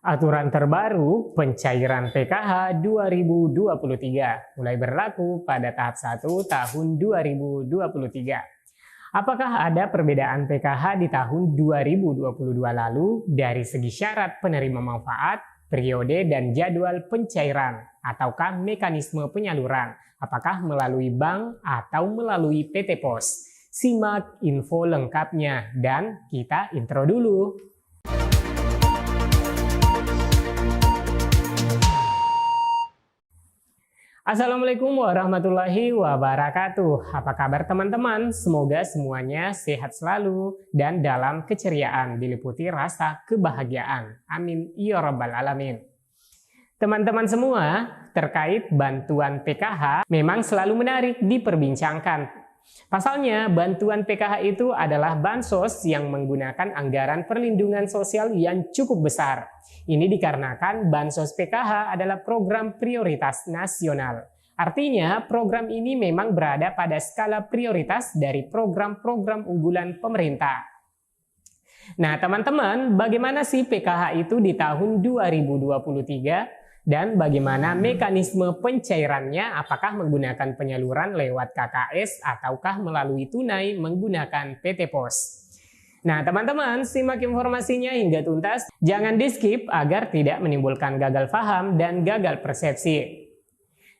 Aturan terbaru pencairan PKH 2023 mulai berlaku pada tahap 1 tahun 2023. Apakah ada perbedaan PKH di tahun 2022 lalu dari segi syarat penerima manfaat, periode dan jadwal pencairan, ataukah mekanisme penyaluran, apakah melalui bank atau melalui PT Pos? Simak info lengkapnya dan kita intro dulu. Assalamualaikum warahmatullahi wabarakatuh. Apa kabar teman-teman? Semoga semuanya sehat selalu dan dalam keceriaan diliputi rasa kebahagiaan. Amin ya rabbal alamin. Teman-teman semua, terkait bantuan PKH memang selalu menarik diperbincangkan. Pasalnya, bantuan PKH itu adalah bansos yang menggunakan anggaran perlindungan sosial yang cukup besar. Ini dikarenakan bansos PKH adalah program prioritas nasional. Artinya, program ini memang berada pada skala prioritas dari program-program unggulan pemerintah. Nah, teman-teman, bagaimana sih PKH itu di tahun 2023? Dan bagaimana mekanisme pencairannya, apakah menggunakan penyaluran lewat KKS ataukah melalui tunai menggunakan PT Pos. Nah teman-teman, simak informasinya hingga tuntas, jangan di skip agar tidak menimbulkan gagal paham dan gagal persepsi.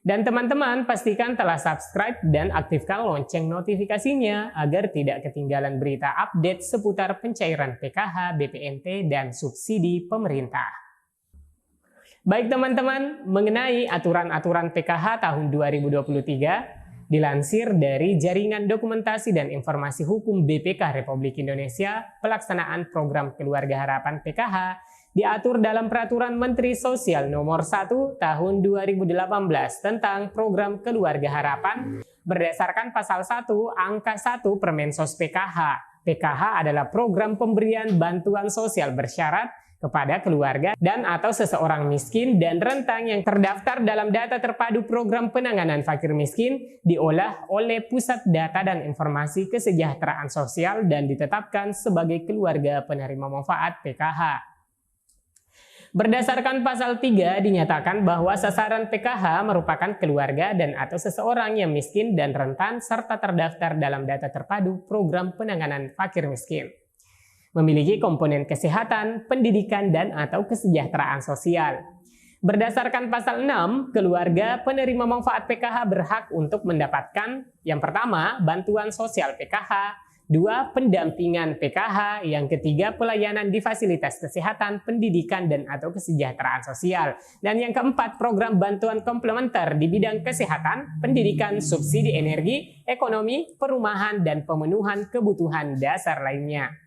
Dan teman-teman pastikan telah subscribe dan aktifkan lonceng notifikasinya agar tidak ketinggalan berita update seputar pencairan PKH, BPNT, dan subsidi pemerintah. Baik teman-teman, mengenai aturan-aturan PKH tahun 2023, dilansir dari Jaringan Dokumentasi dan Informasi Hukum BPK Republik Indonesia, pelaksanaan program Keluarga Harapan PKH diatur dalam Peraturan Menteri Sosial Nomor 1 Tahun 2018 tentang Program Keluarga Harapan berdasarkan Pasal 1 Angka 1 Permensos PKH. PKH adalah program pemberian bantuan sosial bersyarat kepada keluarga dan atau seseorang miskin dan rentan yang terdaftar dalam data terpadu program penanganan fakir miskin diolah oleh Pusat Data dan Informasi Kesejahteraan Sosial dan ditetapkan sebagai keluarga penerima manfaat PKH. Berdasarkan pasal 3 dinyatakan bahwa sasaran PKH merupakan keluarga dan atau seseorang yang miskin dan rentan serta terdaftar dalam data terpadu program penanganan fakir miskin. Memiliki komponen kesehatan, pendidikan, dan atau kesejahteraan sosial. Berdasarkan pasal 6, keluarga penerima manfaat PKH berhak untuk mendapatkan yang pertama, bantuan sosial PKH, 2, pendampingan PKH, yang ketiga, pelayanan di fasilitas kesehatan, pendidikan, dan atau kesejahteraan sosial, dan yang keempat, program bantuan komplementer di bidang kesehatan, pendidikan, subsidi energi, ekonomi, perumahan, dan pemenuhan kebutuhan dasar lainnya.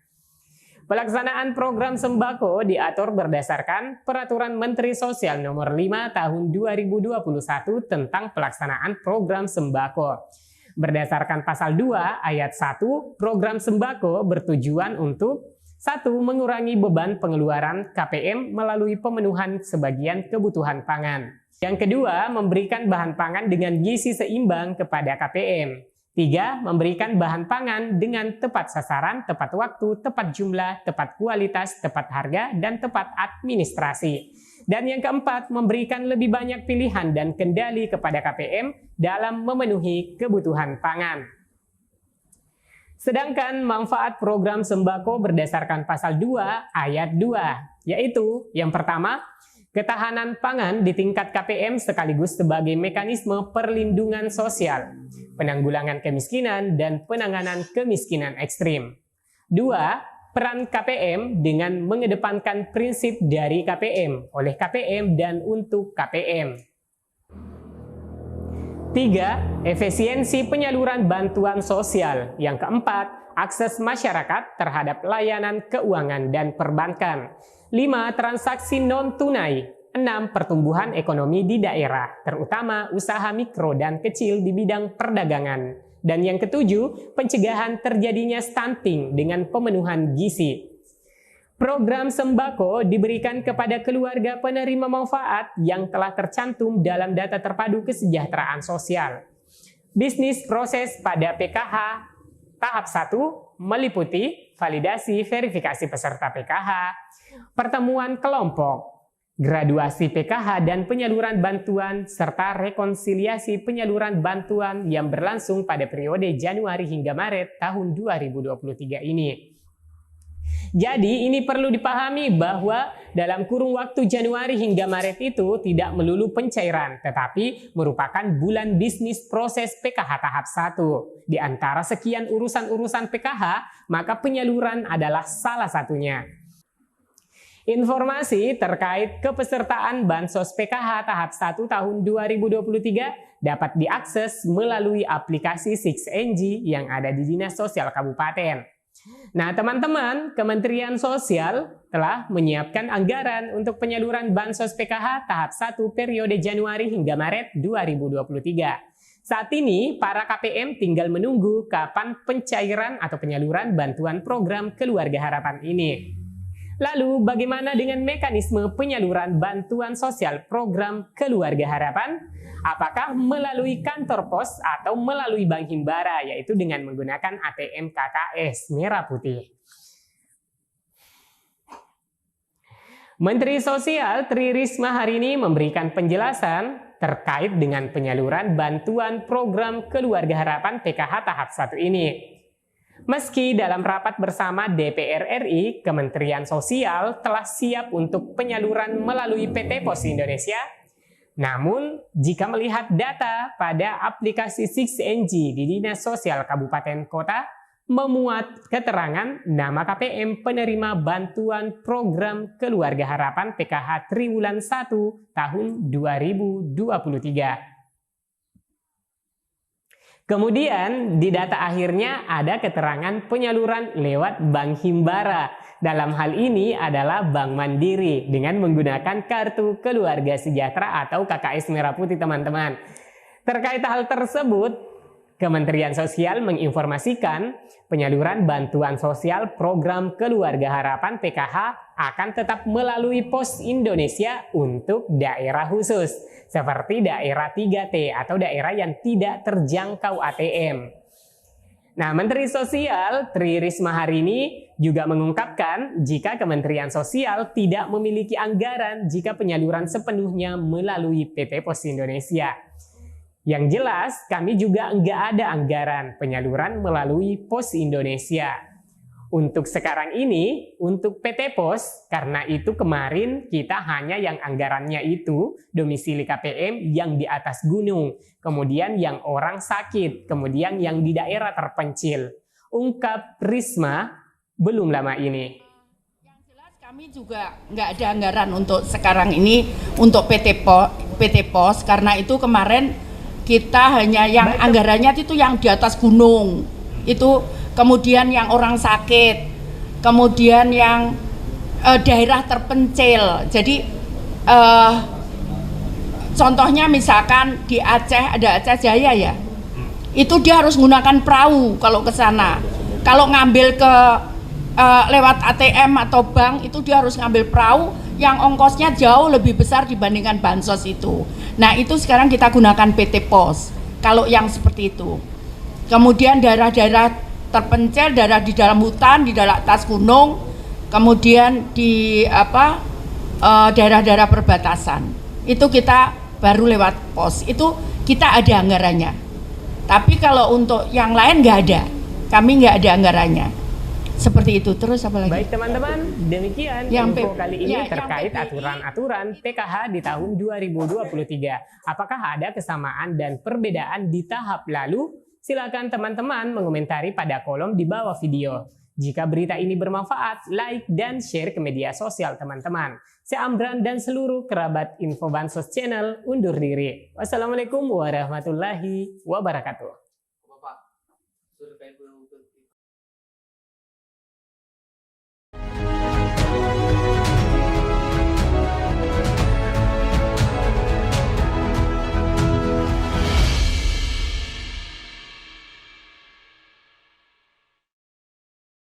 Pelaksanaan program sembako diatur berdasarkan Peraturan Menteri Sosial Nomor 5 Tahun 2021 tentang pelaksanaan program sembako. Berdasarkan Pasal 2 Ayat 1, program sembako bertujuan untuk 1. Mengurangi beban pengeluaran KPM melalui pemenuhan sebagian kebutuhan pangan. Yang kedua, memberikan bahan pangan dengan gizi seimbang kepada KPM. 3. Memberikan bahan pangan dengan tepat sasaran, tepat waktu, tepat jumlah, tepat kualitas, tepat harga, dan tepat administrasi. Dan yang keempat, memberikan lebih banyak pilihan dan kendali kepada KPM dalam memenuhi kebutuhan pangan. Sedangkan manfaat program sembako berdasarkan Pasal 2 Ayat 2, yaitu yang pertama, ketahanan pangan di tingkat KPM sekaligus sebagai mekanisme perlindungan sosial, penanggulangan kemiskinan, dan penanganan kemiskinan ekstrim. 2. Peran KPM dengan mengedepankan prinsip dari KPM, oleh KPM, dan untuk KPM. 3. Efisiensi penyaluran bantuan sosial. Yang keempat, akses masyarakat terhadap layanan keuangan dan perbankan. 5. Transaksi non-tunai. 6. Pertumbuhan ekonomi di daerah, terutama usaha mikro dan kecil di bidang perdagangan. Dan yang ketujuh, pencegahan terjadinya stunting dengan pemenuhan gizi. Program sembako diberikan kepada keluarga penerima manfaat yang telah tercantum dalam data terpadu kesejahteraan sosial. Bisnis proses pada PKH tahap 1 meliputi validasi verifikasi peserta PKH, pertemuan kelompok, graduasi PKH dan penyaluran bantuan, serta rekonsiliasi penyaluran bantuan yang berlangsung pada periode Januari hingga Maret tahun 2023 ini. Jadi ini perlu dipahami bahwa dalam kurun waktu Januari hingga Maret itu tidak melulu pencairan, tetapi merupakan bulan bisnis proses PKH tahap 1. Di antara sekian urusan-urusan PKH, maka penyaluran adalah salah satunya. Informasi terkait kepesertaan Bansos PKH tahap 1 tahun 2023 dapat diakses melalui aplikasi 6NG yang ada di Dinas Sosial Kabupaten. Nah, teman-teman, Kementerian Sosial telah menyiapkan anggaran untuk penyaluran Bansos PKH tahap 1 periode Januari hingga Maret 2023. Saat ini, para KPM tinggal menunggu kapan pencairan atau penyaluran bantuan program Keluarga Harapan ini. Lalu, bagaimana dengan mekanisme penyaluran bantuan sosial program Keluarga Harapan? Apakah melalui kantor pos atau melalui Bank Himbara, yaitu dengan menggunakan ATM KKS merah putih? Menteri Sosial Tri Risma hari ini memberikan penjelasan terkait dengan penyaluran bantuan program Keluarga Harapan PKH tahap 1 ini. Meski dalam rapat bersama DPR RI, Kementerian Sosial telah siap untuk penyaluran melalui PT Pos Indonesia, namun jika melihat data pada aplikasi 6NG di Dinas Sosial Kabupaten Kota, memuat keterangan nama KPM penerima bantuan program Keluarga Harapan PKH Triwulan 1 tahun 2023. Kemudian di data akhirnya ada keterangan penyaluran lewat Bank Himbara. Dalam hal ini adalah Bank Mandiri dengan menggunakan kartu Keluarga Sejahtera atau KKS merah putih, teman-teman. Terkait hal tersebut, Kementerian Sosial menginformasikan penyaluran bantuan sosial program Keluarga Harapan PKH akan tetap melalui Pos Indonesia untuk daerah khusus, seperti daerah 3T atau daerah yang tidak terjangkau ATM. Nah, Menteri Sosial Tri Risma hari ini juga mengungkapkan jika Kementerian Sosial tidak memiliki anggaran jika penyaluran sepenuhnya melalui PT Pos Indonesia. Yang jelas, kami juga nggak ada anggaran penyaluran melalui Pos Indonesia. Untuk sekarang ini, untuk PT Pos, karena itu kemarin kita hanya yang anggarannya itu domisili KPM yang di atas gunung, kemudian yang orang sakit, kemudian yang di daerah terpencil. Ungkap Risma belum lama ini. Yang jelas kami juga nggak ada anggaran untuk sekarang ini untuk PT Pos, karena itu kemarin kita hanya yang anggarannya itu yang di atas gunung, itu kemudian yang orang sakit, kemudian yang daerah terpencil. Jadi contohnya misalkan di Aceh ada Aceh Jaya ya, itu dia harus menggunakan perahu kalau ke sana. Kalau ngambil ke lewat ATM atau bank itu dia harus ngambil perahu yang ongkosnya jauh lebih besar dibandingkan bansos itu. Nah, itu sekarang kita gunakan PT Pos kalau yang seperti itu. Kemudian daerah-daerah terpencil, daerah di dalam hutan, di daerah atas gunung, kemudian di daerah-daerah perbatasan, itu kita baru lewat pos, itu kita ada anggarannya. Tapi kalau untuk yang lain nggak ada, kami nggak ada anggarannya. Seperti itu. Terus apa lagi? Baik teman-teman, demikian info kali ini terkait aturan-aturan PKH di tahun 2023. Apakah ada kesamaan dan perbedaan di tahap lalu? Silakan teman-teman mengomentari pada kolom di bawah video. Jika berita ini bermanfaat, like dan share ke media sosial teman-teman. Saya Amran dan seluruh kerabat Info Bansos Channel undur diri. Wassalamualaikum warahmatullahi wabarakatuh.